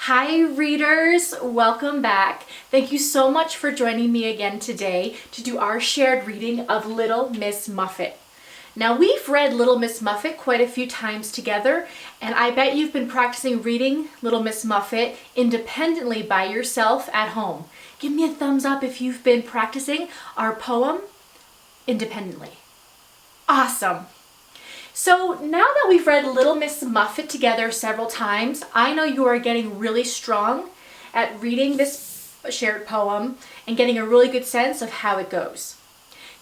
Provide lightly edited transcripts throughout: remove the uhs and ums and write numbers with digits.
Hi readers, welcome back. Thank you so much for joining me again today to do our shared reading of Little Miss Muffet. Now we've read Little Miss Muffet quite a few times together, and I bet you've been practicing reading Little Miss Muffet independently by yourself at home. Give me a thumbs up if you've been practicing our poem independently. Awesome. So now that we've read Little Miss Muffet together several times, I know you are getting really strong at reading this shared poem and getting a really good sense of how it goes.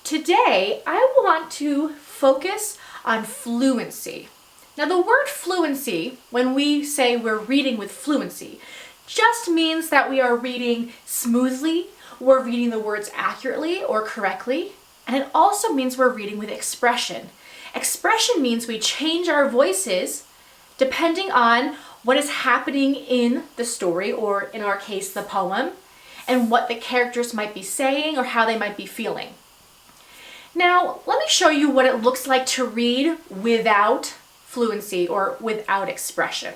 Today, I want to focus on fluency. Now the word fluency, when we say we're reading with fluency, just means that we are reading smoothly, we're reading the words accurately or correctly, and it also means we're reading with expression. Expression means we change our voices depending on what is happening in the story, or in our case, the poem, and what the characters might be saying or how they might be feeling. Now, let me show you what it looks like to read without fluency or without expression.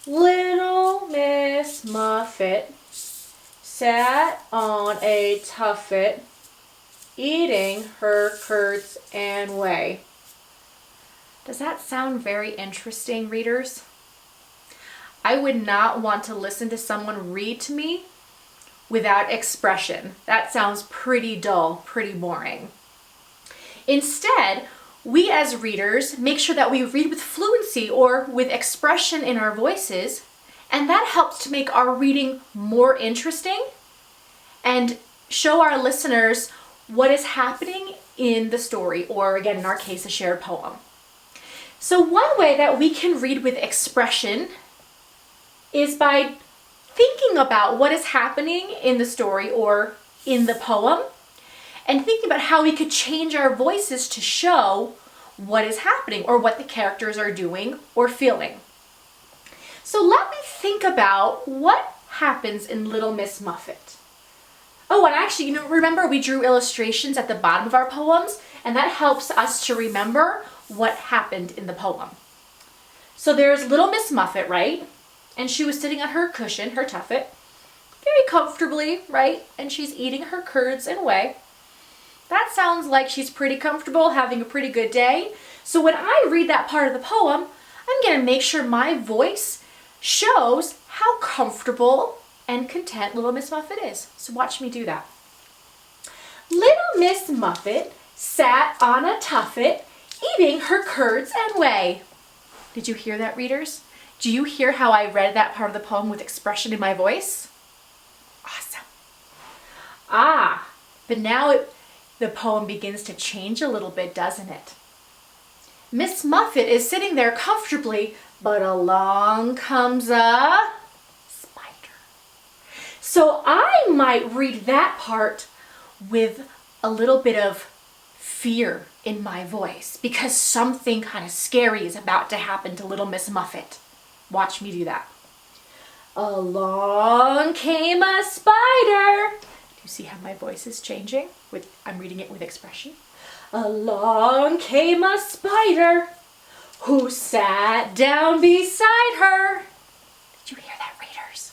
Little Miss Muffet sat on a tuffet, eating her curds and whey. Does that sound very interesting, readers? I would not want to listen to someone read to me without expression. That sounds pretty dull, pretty boring. Instead, we as readers make sure that we read with fluency or with expression in our voices, and that helps to make our reading more interesting and show our listeners what is happening in the story, or again, in our case, a shared poem. So one way that we can read with expression is by thinking about what is happening in the story or in the poem, and thinking about how we could change our voices to show what is happening or what the characters are doing or feeling. So let me think about what happens in Little Miss Muffet. Oh, and actually, remember we drew illustrations at the bottom of our poems, and that helps us to remember what happened in the poem. So there's Little Miss Muffet, right? And she was sitting on her cushion, her tuffet, very comfortably, right? And she's eating her curds and whey. That sounds like she's pretty comfortable, having a pretty good day. So when I read that part of the poem, I'm going to make sure my voice shows how comfortable and content Little Miss Muffet is. So watch me do that. Little Miss Muffet sat on a tuffet, eating her curds and whey. Did you hear that, readers? Do you hear how I read that part of the poem with expression in my voice? Awesome. But now the poem begins to change a little bit, doesn't it? Miss Muffet is sitting there comfortably, but along comes a spider. So I might read that part with a little bit of fear in my voice because something kind of scary is about to happen to Little Miss Muffet. Watch me do that. Along came a spider. Do you see how my voice is changing? I'm reading it with expression. Along came a spider who sat down beside her. Did you hear that, readers?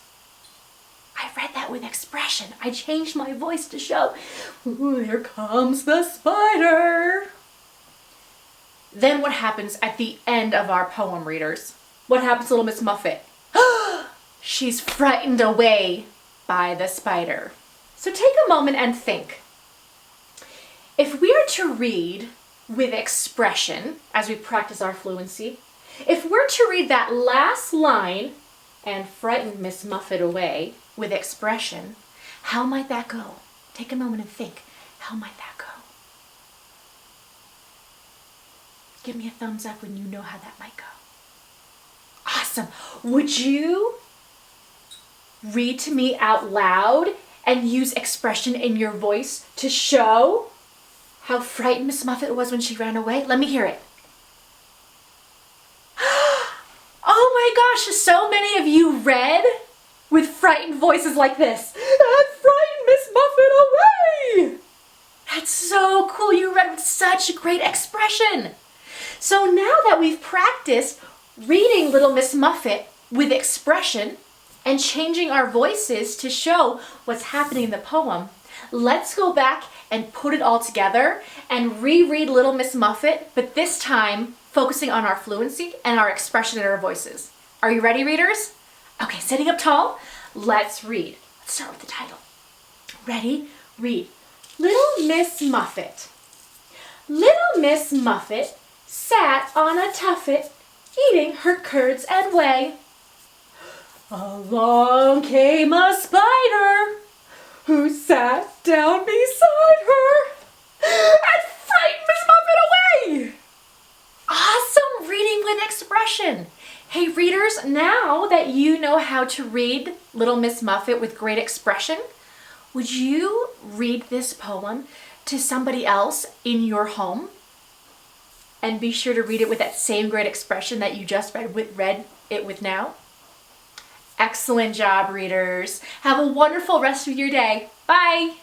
I read that with expression. I changed my voice to show, here comes the spider. Then what happens at the end of our poem, readers? What happens to Little Miss Muffet? She's frightened away by the spider. So take a moment and think. If we are to read with expression as we practice our fluency, if we're to read that last line and frighten Miss Muffet away with expression, how might that go? Take a moment and think. How might that go? Give me a thumbs up when you know how that might go. Awesome. Would you read to me out loud and use expression in your voice to show how frightened Miss Muffet was when she ran away? Let me hear it. Oh my gosh, so many of you read with frightened voices like this. That frightened Miss Muffet away! That's so cool. You read with such great expression. So now that we've practiced reading Little Miss Muffet with expression and changing our voices to show what's happening in the poem, let's go back and put it all together and reread Little Miss Muffet, but this time focusing on our fluency and our expression in our voices. Are you ready, readers? Okay, sitting up tall, let's read. Let's start with the title. Ready? Read. Little Miss Muffet. Little Miss Muffet sat on a tuffet, eating her curds and whey. Along came a spider, who sat down beside her and frightened Miss Muffet away. Awesome reading with expression. Hey readers, now that you know how to read Little Miss Muffet with great expression, would you read this poem to somebody else in your home? And be sure to read it with that same great expression that you just read it with now. Excellent job, readers. Have a wonderful rest of your day. Bye.